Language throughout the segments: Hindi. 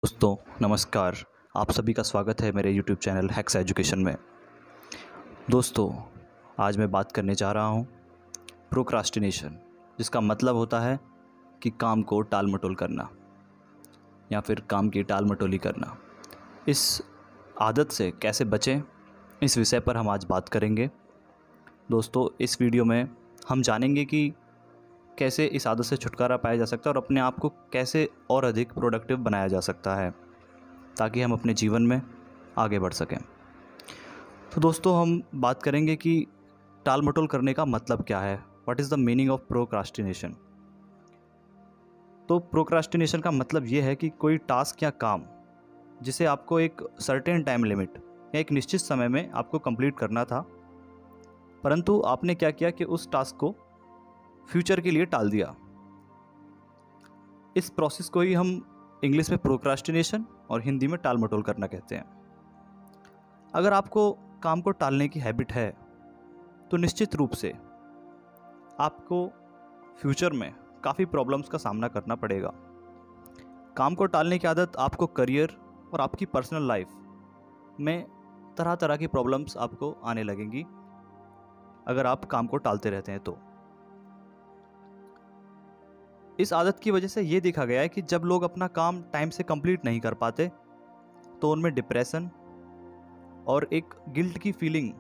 दोस्तों नमस्कार। आप सभी का स्वागत है मेरे YouTube चैनल हैक्स एजुकेशन में। दोस्तों आज मैं बात करने जा रहा हूँ प्रोक्रास्टिनेशन, जिसका मतलब होता है कि काम को टाल मटोल करना या फिर काम की टाल मटोली करना। इस आदत से कैसे बचें, इस विषय पर हम आज बात करेंगे। दोस्तों इस वीडियो में हम जानेंगे कि कैसे इस आदत से छुटकारा पाया जा सकता है और अपने आप को कैसे और अधिक प्रोडक्टिव बनाया जा सकता है ताकि हम अपने जीवन में आगे बढ़ सकें। तो दोस्तों हम बात करेंगे कि टाल मटोल करने का मतलब क्या है, what is the meaning of procrastination. तो प्रोक्रास्टिनेशन का मतलब ये है कि कोई टास्क या काम जिसे आपको एक सर्टेन टाइम लिमिट या एक निश्चित समय में आपको कंप्लीट करना था, परंतु आपने क्या किया कि उस टास्क को फ्यूचर के लिए टाल दिया। इस प्रोसेस को ही हम इंग्लिश में प्रोक्रास्टिनेशन और हिंदी में टाल मटोल करना कहते हैं। अगर आपको काम को टालने की हैबिट है तो निश्चित रूप से आपको फ्यूचर में काफ़ी प्रॉब्लम्स का सामना करना पड़ेगा। काम को टालने की आदत आपको करियर और आपकी पर्सनल लाइफ में तरह तरह की प्रॉब्लम्स आपको आने लगेंगी अगर आप काम को टालते रहते हैं। तो इस आदत की वजह से ये देखा गया है कि जब लोग अपना काम टाइम से कंप्लीट नहीं कर पाते तो उनमें डिप्रेशन और एक गिल्ट की फीलिंग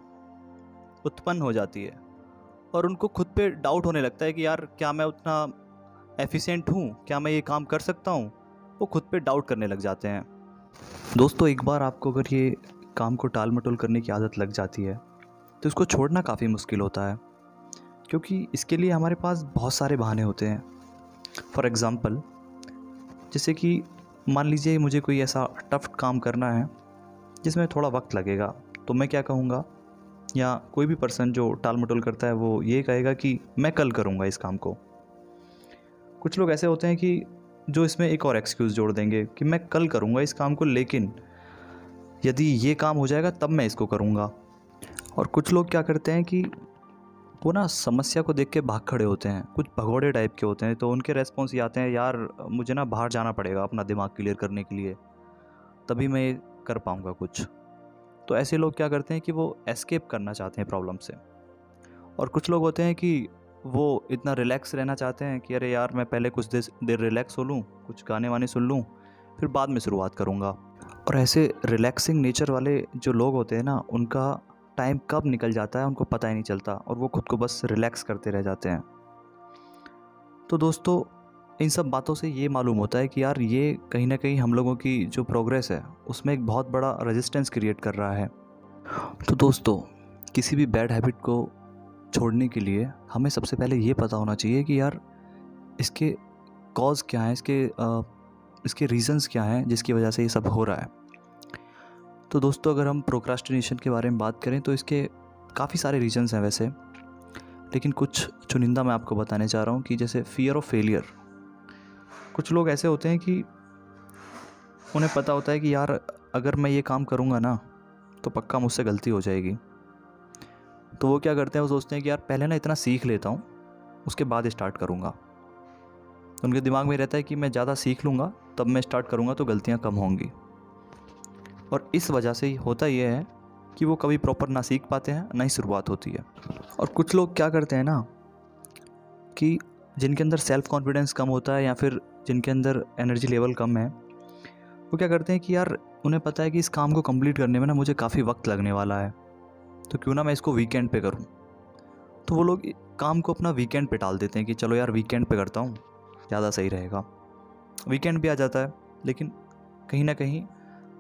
उत्पन्न हो जाती है और उनको खुद पे डाउट होने लगता है कि यार क्या मैं उतना एफिशिएंट हूँ, क्या मैं ये काम कर सकता हूँ। वो खुद पे डाउट करने लग जाते हैं। दोस्तों एक बार आपको अगर ये काम को टाल मटोल करने की आदत लग जाती है तो इसको छोड़ना काफ़ी मुश्किल होता है, क्योंकि इसके लिए हमारे पास बहुत सारे बहाने होते हैं। फॉर एग्ज़ाम्पल, जैसे कि मान लीजिए मुझे कोई ऐसा टफ काम करना है जिसमें थोड़ा वक्त लगेगा, तो मैं क्या कहूँगा, या कोई भी पर्सन जो टाल मटोल करता है वो ये कहेगा कि मैं कल करूँगा इस काम को। कुछ लोग ऐसे होते हैं कि जो इसमें एक और एक्सक्यूज़ जोड़ देंगे कि मैं कल करूँगा इस काम को, लेकिन यदि ये काम हो जाएगा तब मैं इसको करूँगा। और कुछ लोग क्या करते हैं कि वो ना समस्या को देख के भाग खड़े होते हैं, कुछ भगौड़े टाइप के होते हैं। तो उनके रेस्पॉन्स ये आते हैं, यार मुझे ना बाहर जाना पड़ेगा अपना दिमाग क्लियर करने के लिए, तभी मैं ये कर पाऊँगा कुछ। तो ऐसे लोग क्या करते हैं कि वो एस्केप करना चाहते हैं प्रॉब्लम से। और कुछ लोग होते हैं कि वो इतना रिलैक्स रहना चाहते हैं कि अरे यार मैं पहले कुछ देर रिलैक्स हो लूँ, कुछ गाने वाने सुन लूँ, फिर बाद में शुरुआत करूँगा। और ऐसे रिलैक्सिंग नेचर वाले जो लोग होते हैं ना, उनका टाइम कब निकल जाता है उनको पता ही नहीं चलता और वो खुद को बस रिलैक्स करते रह जाते हैं। तो दोस्तों इन सब बातों से ये मालूम होता है कि यार ये कहीं ना कहीं हम लोगों की जो प्रोग्रेस है उसमें एक बहुत बड़ा रेजिस्टेंस क्रिएट कर रहा है। तो दोस्तों किसी भी बैड हैबिट को छोड़ने के लिए हमें सबसे पहले ये पता होना चाहिए कि यार इसके कॉज क्या हैं, इसके रीज़न्स क्या हैं जिसकी वजह से ये सब हो रहा है। तो दोस्तों अगर हम प्रोक्रास्टिनेशन के बारे में बात करें तो इसके काफ़ी सारे रीजंस हैं वैसे, लेकिन कुछ चुनिंदा मैं आपको बताने चाह रहा हूँ कि जैसे फियर ऑफ फेलियर। कुछ लोग ऐसे होते हैं कि उन्हें पता होता है कि यार अगर मैं ये काम करूँगा ना तो पक्का मुझसे गलती हो जाएगी। तो वो क्या करते हैं, वो सोचते हैं कि यार पहले ना इतना सीख लेता हूँ उसके बाद स्टार्ट करूँगा। उनके दिमाग में रहता है कि मैं ज़्यादा सीख लूँगा तब मैं स्टार्ट करूँगा तो गलतियाँ कम होंगी। और इस वजह से होता यह है कि वो कभी प्रॉपर ना सीख पाते हैं ना ही शुरुआत होती है। और कुछ लोग क्या करते हैं ना कि जिनके अंदर सेल्फ कॉन्फिडेंस कम होता है या फिर जिनके अंदर एनर्जी लेवल कम है, वो क्या करते हैं कि यार उन्हें पता है कि इस काम को कंप्लीट करने में ना मुझे काफ़ी वक्त लगने वाला है, तो क्यों ना मैं इसको वीकेंड पे करूं। तो वो लोग काम को अपना वीकेंड पे टाल देते हैं कि चलो यार वीकेंड पे करता हूं, ज़्यादा सही रहेगा। वीकेंड भी आ जाता है, लेकिन कहीं ना कहीं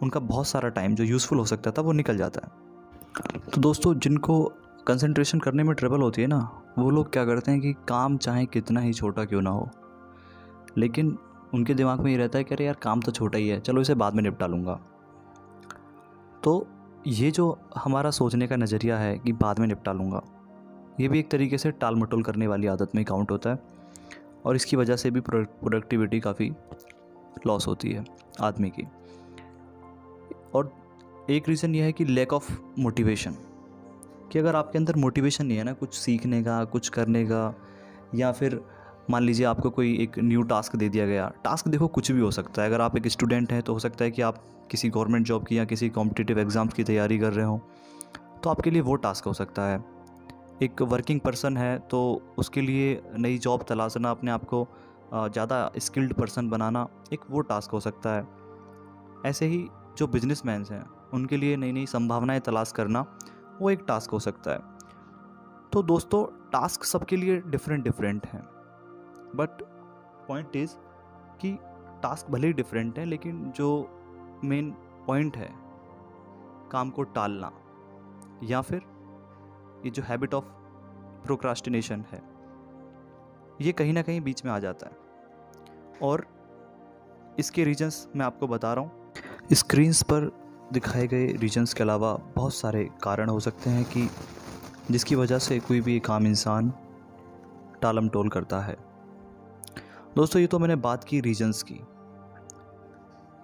उनका बहुत सारा टाइम जो यूज़फुल हो सकता था वो निकल जाता है। तो दोस्तों जिनको कंसंट्रेशन करने में ट्रबल होती है ना, वो लोग क्या करते हैं कि काम चाहे कितना ही छोटा क्यों ना हो, लेकिन उनके दिमाग में ये रहता है कि अरे यार काम तो छोटा ही है, चलो इसे बाद में निपटा लूँगा। तो ये जो हमारा सोचने का नज़रिया है कि बाद में निपटा लूँगा, ये भी एक तरीके से टाल मटोल करने वाली आदत में काउंट होता है और इसकी वजह से भी प्रोडक्टिविटी काफ़ी लॉस होती है आदमी की। और एक रीज़न ये है कि लैक ऑफ मोटिवेशन, कि अगर आपके अंदर मोटिवेशन नहीं है ना कुछ सीखने का, कुछ करने का, या फिर मान लीजिए आपको कोई एक न्यू टास्क दे दिया गया। टास्क देखो कुछ भी हो सकता है। अगर आप एक स्टूडेंट हैं तो हो सकता है कि आप किसी गवर्नमेंट जॉब की या किसी कॉम्पिटिटिव एग्ज़ाम्स की तैयारी कर रहे हो, तो आपके लिए वो टास्क हो सकता है। एक वर्किंग पर्सन है तो उसके लिए नई जॉब तलाशना, अपने आप को ज़्यादा स्किल्ड पर्सन बनाना, एक वो टास्क हो सकता है। ऐसे ही जो बिजनेसमैन हैं उनके लिए नई नई संभावनाएं तलाश करना वो एक टास्क हो सकता है। तो दोस्तों टास्क सबके लिए डिफरेंट डिफरेंट हैं, बट पॉइंट इज़ कि टास्क भले ही डिफरेंट हैं, लेकिन जो मेन पॉइंट है काम को टालना या फिर ये जो हैबिट ऑफ प्रोक्रास्टिनेशन है, ये कहीं ना कहीं बीच में आ जाता है। और इसके रीजंस मैं आपको बता रहा हूँ। स्क्रीन्स पर दिखाए गए रीजंस के अलावा बहुत सारे कारण हो सकते हैं कि जिसकी वजह से कोई भी एक आम इंसान टालम टोल करता है। दोस्तों ये तो मैंने बात की रीजंस की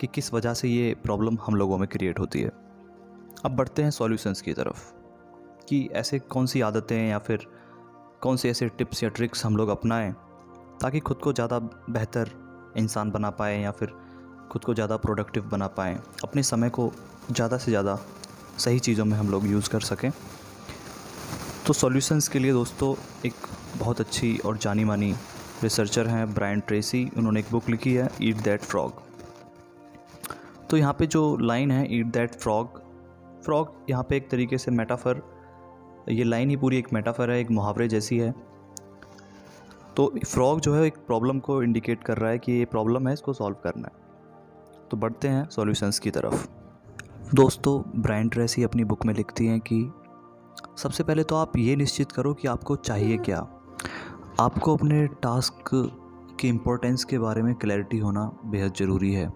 कि किस वजह से ये प्रॉब्लम हम लोगों में क्रिएट होती है। अब बढ़ते हैं सॉल्यूशंस की तरफ कि ऐसे कौन सी आदतें या फिर कौन से ऐसे टिप्स या ट्रिक्स हम लोग अपनाएं ताकि खुद को ज़्यादा बेहतर इंसान बना पाएँ या फिर खुद को ज़्यादा प्रोडक्टिव बना पाएँ, अपने समय को ज़्यादा से ज़्यादा सही चीज़ों में हम लोग यूज़ कर सकें। तो सॉल्यूशंस के लिए दोस्तों एक बहुत अच्छी और जानी मानी रिसर्चर हैं ब्रायन ट्रेसी, उन्होंने एक बुक लिखी है ईट दैट फ्रॉग। तो यहाँ पे जो लाइन है ईट दैट फ्रॉग, फ्रॉग यहाँ पे एक तरीके से मेटाफर, ये लाइन ही पूरी एक मेटाफर है, एक मुहावरे जैसी है। तो फ्रॉग जो है एक प्रॉब्लम को इंडिकेट कर रहा है कि ये प्रॉब्लम है, इसको सॉल्व करना है। तो बढ़ते हैं सॉल्यूशंस की तरफ। दोस्तों ब्रायन ट्रेसी अपनी बुक में लिखती हैं कि सबसे पहले तो आप ये निश्चित करो कि आपको चाहिए क्या। आपको अपने टास्क की इम्पोर्टेंस के बारे में क्लैरिटी होना बेहद ज़रूरी है।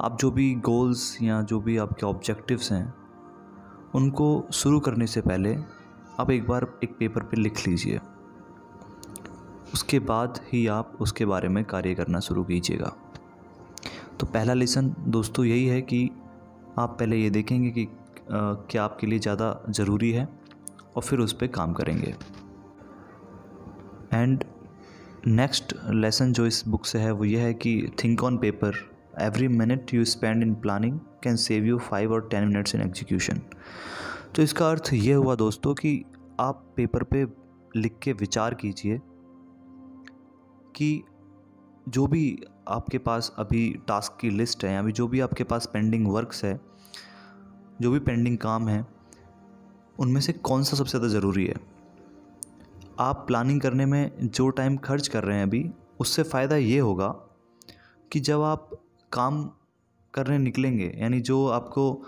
आप जो भी गोल्स या जो भी आपके ऑब्जेक्टिव्स हैं उनको शुरू करने से पहले आप एक बार एक पेपर पे लिख लीजिए, उसके बाद ही आप उसके बारे में कार्य करना शुरू कीजिएगा। तो पहला लेसन दोस्तों यही है कि आप पहले ये देखेंगे कि क्या आपके लिए ज़्यादा ज़रूरी है और फिर उस पर काम करेंगे। एंड नेक्स्ट लेसन जो इस बुक से है वो ये है कि think on paper, every minute you spend in planning can save you 5 और 10 मिनट्स इन एग्जीक्यूशन। तो इसका अर्थ ये हुआ दोस्तों कि आप पेपर पे लिख के विचार कीजिए कि जो भी आपके पास अभी टास्क की लिस्ट है या अभी जो भी आपके पास पेंडिंग वर्क्स है, जो भी पेंडिंग काम है, उनमें से कौन सा सबसे ज़्यादा ज़रूरी है। आप प्लानिंग करने में जो टाइम खर्च कर रहे हैं अभी, उससे फ़ायदा ये होगा कि जब आप काम करने निकलेंगे, यानी जो आपको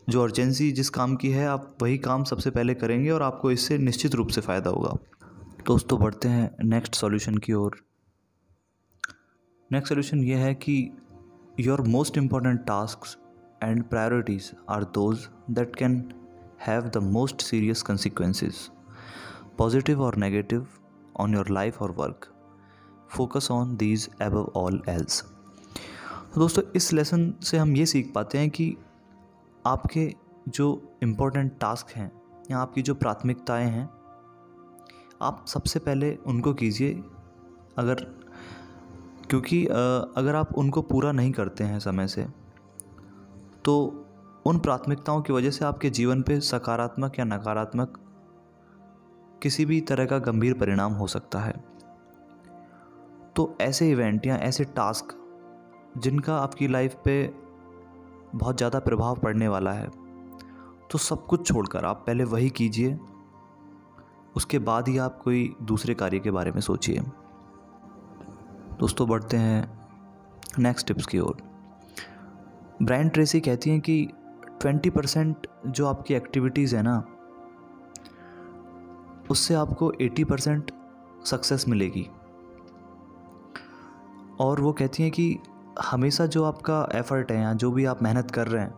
जो अर्जेंसी जिस काम की है, आप वही काम सबसे पहले करेंगे और आपको इससे निश्चित रूप से फ़ायदा होगा। दोस्तों बढ़ते हैं नेक्स्ट सॉल्यूशन की ओर। नेक्स्ट सॉल्यूशन ये है कि your most important tasks and priorities are those that can have the most serious consequences, positive और नेगेटिव, ऑन योर लाइफ और work. Focus on these above all else. दोस्तों इस लेसन से हम ये सीख पाते हैं कि आपके जो इम्पोर्टेंट टास्क हैं या आपकी जो प्राथमिकताएं हैं, आप सबसे पहले उनको कीजिए। क्योंकि अगर आप उनको पूरा नहीं करते हैं समय से, तो उन प्राथमिकताओं की वजह से आपके जीवन पे सकारात्मक या नकारात्मक किसी भी तरह का गंभीर परिणाम हो सकता है। तो ऐसे इवेंट या ऐसे टास्क जिनका आपकी लाइफ पे बहुत ज़्यादा प्रभाव पड़ने वाला है, तो सब कुछ छोड़कर आप पहले वही कीजिए, उसके बाद ही आप कोई दूसरे कार्य के बारे में सोचिए। दोस्तों बढ़ते हैं नेक्स्ट टिप्स की ओर। ब्रायन ट्रेसी कहती हैं कि 20% जो आपकी एक्टिविटीज़ है ना, उससे आपको 80% सक्सेस मिलेगी। और वो कहती हैं कि हमेशा जो आपका एफ़र्ट है या जो भी आप मेहनत कर रहे हैं,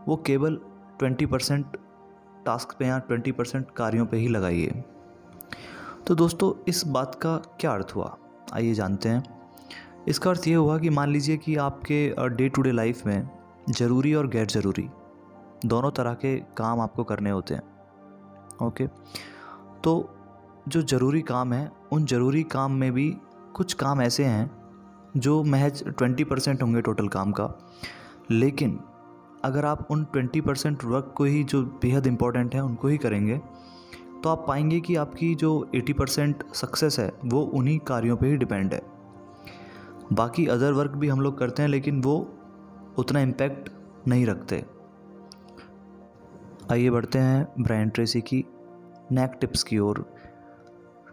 वो केवल 20% टास्क पे या 20% कार्यों पे ही लगाइए। तो दोस्तों इस बात का क्या अर्थ हुआ, आइए जानते हैं। इसका अर्थ ये हुआ कि मान लीजिए कि आपके डे टू डे लाइफ में ज़रूरी और गैर ज़रूरी दोनों तरह के काम आपको करने होते हैं। ओके, तो जो ज़रूरी काम है उन ज़रूरी काम में भी कुछ काम ऐसे हैं जो महज 20% होंगे टोटल काम का, लेकिन अगर आप उन 20% वर्क को ही जो बेहद इम्पोर्टेंट है उनको ही करेंगे तो आप पाएंगे कि आपकी जो 80% सक्सेस है वो उन्हीं कार्यों पे ही डिपेंड है। बाकी अदर वर्क भी हम लोग करते हैं लेकिन वो उतना इम्पैक्ट नहीं रखते। आइए बढ़ते हैं ब्रायन ट्रेसी की नैक टिप्स की ओर,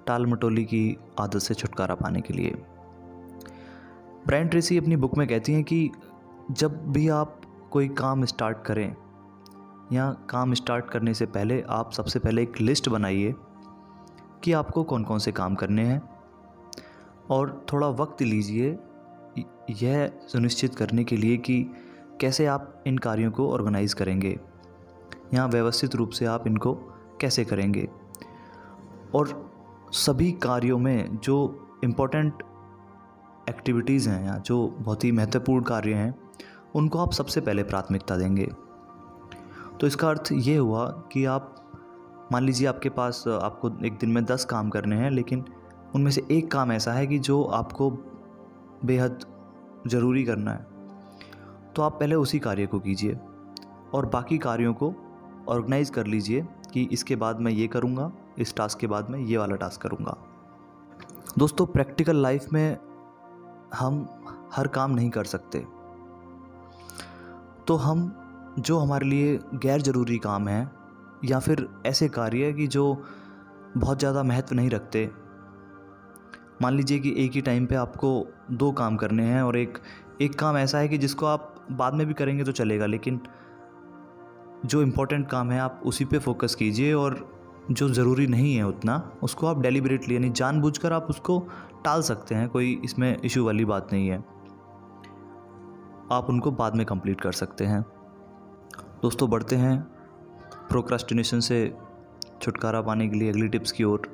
टाल मटोली की आदत से छुटकारा पाने के लिए। ब्रायन ट्रेसी अपनी बुक में कहती हैं कि जब भी आप कोई काम स्टार्ट करें या काम स्टार्ट करने से पहले आप सबसे पहले एक लिस्ट बनाइए कि आपको कौन कौन से काम करने हैं और थोड़ा वक्त लीजिए यह सुनिश्चित करने के लिए कि कैसे आप इन कार्यों को ऑर्गेनाइज़ करेंगे या व्यवस्थित रूप से आप इनको कैसे करेंगे। और सभी कार्यों में जो इम्पोर्टेंट एक्टिविटीज़ हैं या जो बहुत ही महत्वपूर्ण कार्य हैं उनको आप सबसे पहले प्राथमिकता देंगे। तो इसका अर्थ ये हुआ कि आप मान लीजिए आपके पास आपको एक दिन में 10 काम करने हैं, लेकिन उनमें से एक काम ऐसा है कि जो आपको बेहद ज़रूरी करना है, तो आप पहले उसी कार्य को कीजिए और बाकी कार्यों को ऑर्गेनाइज़ कर लीजिए कि इसके बाद मैं ये करूँगा, इस टास्क के बाद मैं ये वाला टास्क करूँगा। दोस्तों, प्रैक्टिकल लाइफ में हम हर काम नहीं कर सकते, तो हम जो हमारे लिए गैर ज़रूरी काम हैं या फिर ऐसे कार्य कि जो बहुत ज़्यादा महत्व नहीं रखते, मान लीजिए कि एक ही टाइम पे आपको 2 काम करने हैं और एक काम ऐसा है कि जिसको आप बाद में भी करेंगे तो चलेगा, लेकिन जो इम्पोर्टेंट काम है आप उसी पे फोकस कीजिए और जो ज़रूरी नहीं है उतना उसको आप डेलिबरेटली यानी जानबूझकर आप उसको टाल सकते हैं, कोई इसमें इशू वाली बात नहीं है, आप उनको बाद में कंप्लीट कर सकते हैं। दोस्तों, बढ़ते हैं प्रोक्रास्टिनेशन से छुटकारा पाने के लिए अगली टिप्स की ओर।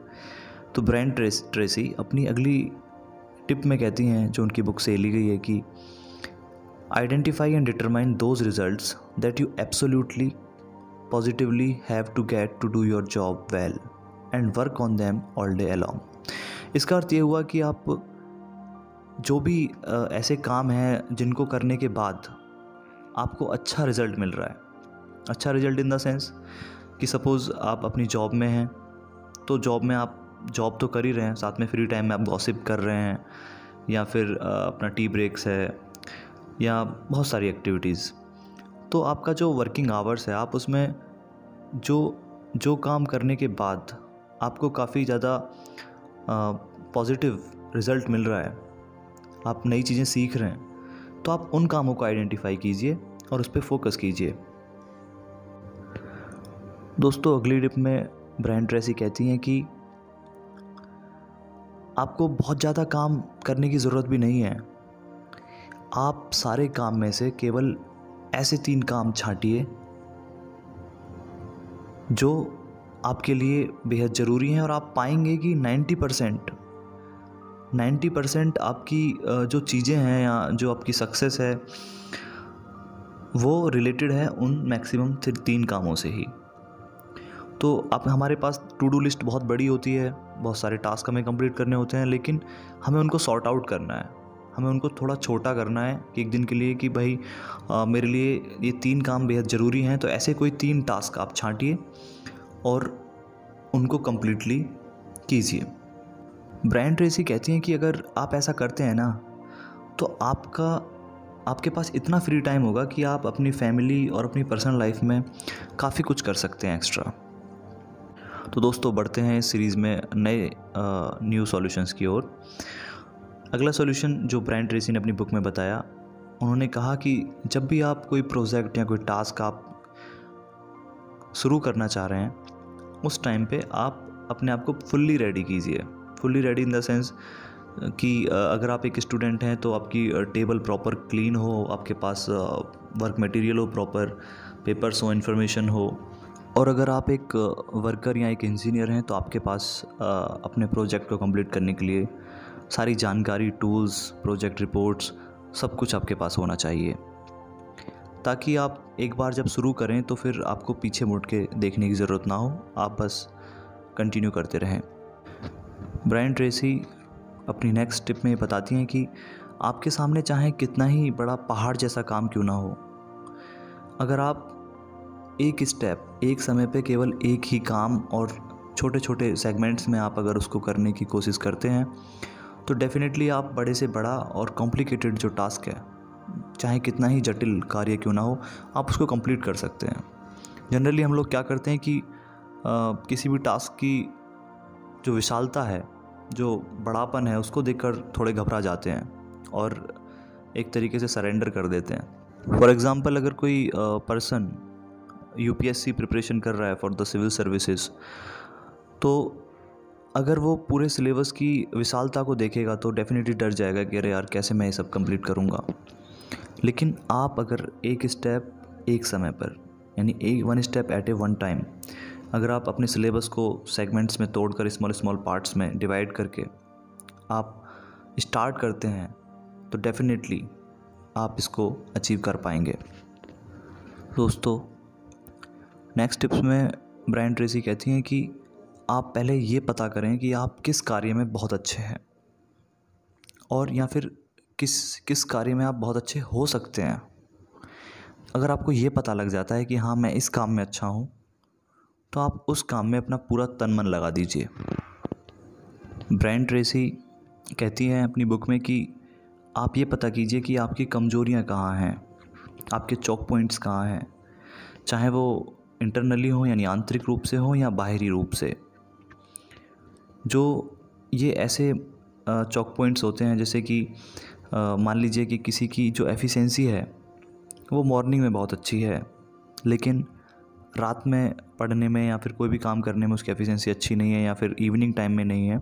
तो ब्रायन ट्रेसी अपनी अगली टिप में कहती हैं, जो उनकी बुक से ली गई है, कि identify and determine those results that you absolutely positively have to get to do your job well and work on them all day along. इसका अर्थ ये हुआ कि आप जो भी ऐसे काम हैं जिनको करने के बाद आपको अच्छा रिज़ल्ट मिल रहा है, अच्छा रिज़ल्ट इन द सेंस कि सपोज़ आप अपनी जॉब में हैं तो जॉब में आप जॉब तो कर ही रहे हैं, साथ में फ्री टाइम में आप गॉसिप कर रहे हैं या फिर अपना टी ब्रेक्स है या बहुत सारी एक्टिविटीज़। तो आपका जो वर्किंग आवर्स है आप उसमें जो काम करने के बाद आपको काफ़ी ज़्यादा पॉजिटिव रिज़ल्ट मिल रहा है, आप नई चीज़ें सीख रहे हैं, तो आप उन कामों को आइडेंटिफाई कीजिए और उस पर फोकस कीजिए। दोस्तों, अगली टिप में ब्रायन ट्रेसी कहती हैं कि आपको बहुत ज़्यादा काम करने की ज़रूरत भी नहीं है, आप सारे काम में से केवल ऐसे 3 काम छांटिए जो आपके लिए बेहद ज़रूरी हैं और आप पाएंगे कि 90% आपकी जो चीज़ें हैं या जो आपकी सक्सेस है वो रिलेटेड है उन मैक्सिमम 3 कामों से ही। तो आप हमारे पास टू डू लिस्ट बहुत बड़ी होती है, बहुत सारे टास्क हमें कंप्लीट करने होते हैं, लेकिन हमें उनको सॉर्ट आउट करना है, हमें उनको थोड़ा छोटा करना है कि एक दिन के लिए कि भाई मेरे लिए ये 3 काम बेहद ज़रूरी हैं, तो ऐसे कोई 3 टास्क आप छांटिए और उनको कम्प्लीटली कीजिए। ब्रायन ट्रेसी कहती हैं कि अगर आप ऐसा करते हैं ना तो आपके पास इतना फ्री टाइम होगा कि आप अपनी फैमिली और अपनी पर्सनल लाइफ में काफ़ी कुछ कर सकते हैं एक्स्ट्रा। तो दोस्तों, बढ़ते हैं इस सीरीज़ में नए न्यू सॉल्यूशंस की ओर। अगला सॉल्यूशन जो ब्रायन ट्रेसी ने अपनी बुक में बताया, उन्होंने कहा कि जब भी आप कोई प्रोजेक्ट या कोई टास्क आप शुरू करना चाह रहे हैं, उस टाइम पे आप अपने आप को फुल्ली रेडी कीजिए। Fully ready in the sense कि अगर आप एक स्टूडेंट हैं तो आपकी टेबल प्रॉपर क्लीन हो, आपके पास वर्क मटेरियल हो, प्रॉपर पेपर्स हो, इन्फॉर्मेशन हो, और अगर आप एक वर्कर या एक इंजीनियर हैं तो आपके पास अपने प्रोजेक्ट को कंप्लीट करने के लिए सारी जानकारी, टूल्स, प्रोजेक्ट रिपोर्ट्स, सब कुछ आपके पास होना चाहिए, ताकि आप एक बार जब शुरू करें तो फिर आपको पीछे मुड़ के देखने की ज़रूरत ना हो, आप बस कंटिन्यू करते रहें। ब्रायन ट्रेसी अपनी नेक्स्ट टिप में बताती हैं कि आपके सामने चाहे कितना ही बड़ा पहाड़ जैसा काम क्यों ना हो, अगर आप एक स्टेप, एक समय पे केवल एक ही काम और छोटे छोटे सेगमेंट्स में आप अगर उसको करने की कोशिश करते हैं तो डेफिनेटली आप बड़े से बड़ा और कॉम्प्लिकेटेड जो टास्क है, चाहे कितना ही जटिल कार्य क्यों ना हो, आप उसको कंप्लीट कर सकते हैं। जनरली हम लोग क्या करते हैं कि किसी भी टास्क की जो विशालता है, जो बड़ापन है, उसको देखकर थोड़े घबरा जाते हैं और एक तरीके से सरेंडर कर देते हैं। फॉर एग्ज़ाम्पल, अगर कोई पर्सन यूपीएससी प्रिपरेशन कर रहा है फॉर द सिविल सर्विसेज, तो अगर वो पूरे सिलेबस की विशालता को देखेगा तो डेफिनेटली डर जाएगा कि अरे यार कैसे मैं ये सब कंप्लीट करूँगा। लेकिन आप अगर एक स्टेप एक समय पर, यानी one step at A one time, अगर आप अपने सिलेबस को सेगमेंट्स में तोड़कर स्मॉल स्मॉल पार्ट्स में डिवाइड करके आप स्टार्ट करते हैं तो डेफिनेटली आप इसको अचीव कर पाएंगे। दोस्तों, नेक्स्ट टिप्स में ब्रायन ट्रेसी कहती हैं कि आप पहले ये पता करें कि आप किस कार्य में बहुत अच्छे हैं, और या फिर किस कार्य में आप बहुत अच्छे हो सकते हैं। अगर आपको ये पता लग जाता है कि हाँ मैं इस काम में अच्छा हूँ, तो आप उस काम में अपना पूरा तन मन लगा दीजिए। ब्रायन ट्रेसी कहती हैं अपनी बुक में कि आप ये पता कीजिए कि आपकी कमजोरियाँ कहाँ हैं, आपके चौक पॉइंट्स कहाँ हैं, चाहे वो इंटरनली हो यानी आंतरिक रूप से हो या बाहरी रूप से। जो ये ऐसे चौक पॉइंट्स होते हैं, जैसे कि मान लीजिए कि किसी की जो एफिशिएंसी है वो मॉर्निंग में बहुत अच्छी है, लेकिन रात में पढ़ने में या फिर कोई भी काम करने में उसकी एफिशिएंसी अच्छी नहीं है, या फिर इवनिंग टाइम में नहीं है।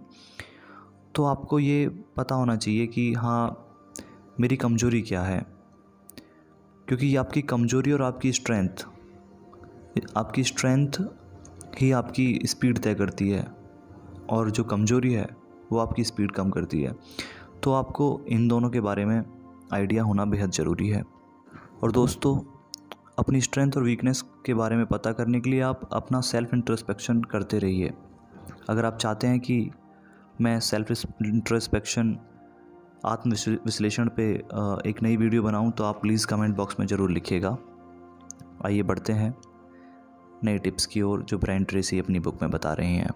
तो आपको ये पता होना चाहिए कि हाँ मेरी कमजोरी क्या है, क्योंकि आपकी कमजोरी और आपकी स्ट्रेंथ ही आपकी स्पीड तय करती है, और जो कमजोरी है वो आपकी स्पीड कम करती है। तो आपको इन दोनों के बारे में आइडिया होना बेहद ज़रूरी है। और दोस्तों, अपनी स्ट्रेंथ और वीकनेस के बारे में पता करने के लिए आप अपना सेल्फ इंट्रोस्पेक्शन करते रहिए। अगर आप चाहते हैं कि मैं सेल्फ इंट्रोस्पेक्शन, आत्म विश्लेषण पे एक नई वीडियो बनाऊं, तो आप प्लीज़ कमेंट बॉक्स में ज़रूर लिखिएगा। आइए बढ़ते हैं नई टिप्स की ओर जो ब्रायन ट्रेसी अपनी बुक में बता रही हैं।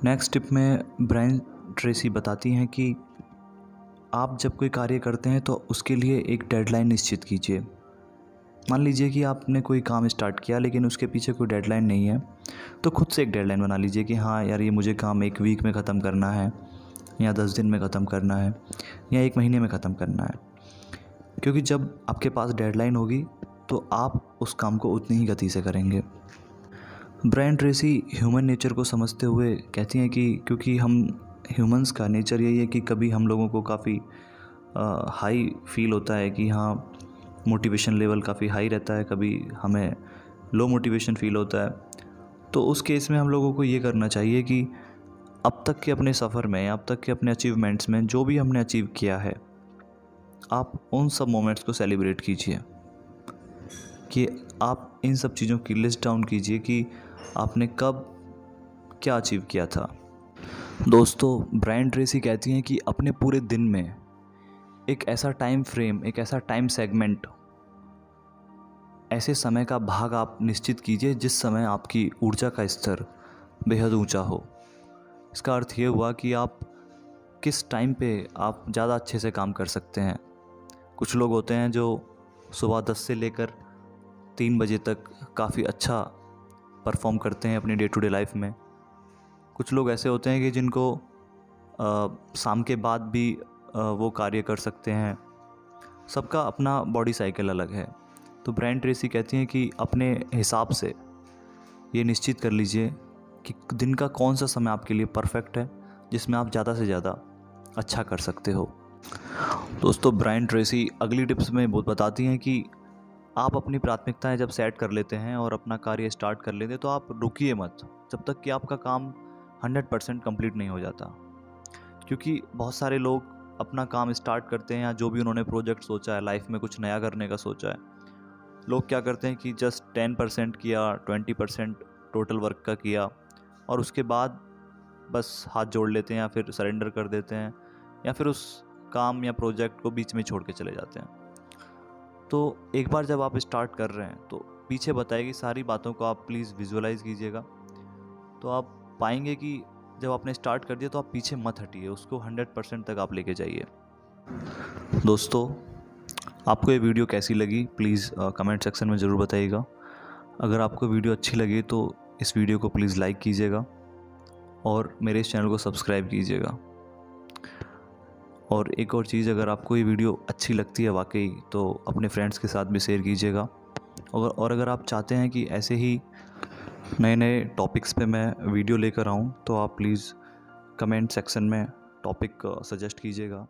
नेक्स्ट टिप में ब्रायन ट्रेसी बताती हैं कि आप जब कोई कार्य करते हैं तो उसके लिए एक डेडलाइन निश्चित कीजिए। मान लीजिए कि आपने कोई काम स्टार्ट किया लेकिन उसके पीछे कोई डेडलाइन नहीं है, तो खुद से एक डेडलाइन बना लीजिए कि हाँ यार, ये मुझे काम 1 वीक में ख़त्म करना है, या 10 दिन में ख़त्म करना है, या 1 महीने में ख़त्म करना है। क्योंकि जब आपके पास डेडलाइन होगी तो आप उस काम को उतनी ही गति से करेंगे। ब्रायन ट्रेसी ह्यूमन नेचर को समझते हुए कहती हैं कि क्योंकि हम ह्यूमंस का नेचर यही है कि कभी हम लोगों को काफ़ी हाई फील होता है कि हाँ मोटिवेशन लेवल काफ़ी हाई रहता है, कभी हमें लो मोटिवेशन फील होता है। तो उस केस में हम लोगों को ये करना चाहिए कि अब तक के अपने सफ़र में, अब तक के अपने अचीवमेंट्स में जो भी हमने अचीव किया है, आप उन सब मोमेंट्स को सेलिब्रेट कीजिए, कि आप इन सब चीज़ों की लिस्ट डाउन कीजिए कि आपने कब क्या अचीव किया था। दोस्तों, ब्रायन ट्रेसी कहती हैं कि अपने पूरे दिन में एक ऐसा टाइम फ्रेम, एक ऐसा टाइम सेगमेंट, ऐसे समय का भाग आप निश्चित कीजिए जिस समय आपकी ऊर्जा का स्तर बेहद ऊंचा हो। इसका अर्थ ये हुआ कि आप किस टाइम पे आप ज़्यादा अच्छे से काम कर सकते हैं। कुछ लोग होते हैं जो सुबह 10 से लेकर 3 बजे तक काफ़ी अच्छा परफॉर्म करते हैं अपनी डे टू डे लाइफ में। कुछ लोग ऐसे होते हैं कि जिनको शाम के बाद भी वो कार्य कर सकते हैं। सबका अपना बॉडी साइकिल अलग है। तो ब्रायन ट्रेसी कहती हैं कि अपने हिसाब से ये निश्चित कर लीजिए कि दिन का कौन सा समय आपके लिए परफेक्ट है, जिसमें आप ज़्यादा से ज़्यादा अच्छा कर सकते हो। दोस्तों, ब्रायन ट्रेसी अगली टिप्स में बहुत बताती हैं कि आप अपनी प्राथमिकताएं जब सेट कर लेते हैं और अपना कार्य स्टार्ट कर लेते हैं तो आप रुकिए मत जब तक कि आपका काम 100% कंप्लीट नहीं हो जाता। क्योंकि बहुत सारे लोग अपना काम स्टार्ट करते हैं, या जो भी उन्होंने प्रोजेक्ट सोचा है, लाइफ में कुछ नया करने का सोचा है, लोग क्या करते हैं कि जस्ट 10% किया, 20% टोटल वर्क का किया, और उसके बाद बस हाथ जोड़ लेते हैं या फिर सरेंडर कर देते हैं या फिर उस काम या प्रोजेक्ट को बीच में छोड़ के चले जाते हैं। तो एक बार जब आप स्टार्ट कर रहे हैं तो पीछे बताई गई सारी बातों को आप प्लीज़ विजुअलाइज़ कीजिएगा, तो आप पाएंगे कि जब आपने स्टार्ट कर दिया तो आप पीछे मत हटिए, उसको 100% तक आप लेके जाइए। दोस्तों, आपको ये वीडियो कैसी लगी प्लीज़ कमेंट सेक्शन में ज़रूर बताइएगा। अगर आपको वीडियो अच्छी लगी तो इस वीडियो को प्लीज़ लाइक कीजिएगा और मेरे इस चैनल को सब्सक्राइब कीजिएगा। और एक और चीज़, अगर आपको ये वीडियो अच्छी लगती है वाकई तो अपने फ्रेंड्स के साथ भी शेयर कीजिएगा। और अगर आप चाहते हैं कि ऐसे ही नए नए टॉपिक्स पे मैं वीडियो लेकर आऊँ तो आप प्लीज़ कमेंट सेक्शन में टॉपिक सजेस्ट कीजिएगा।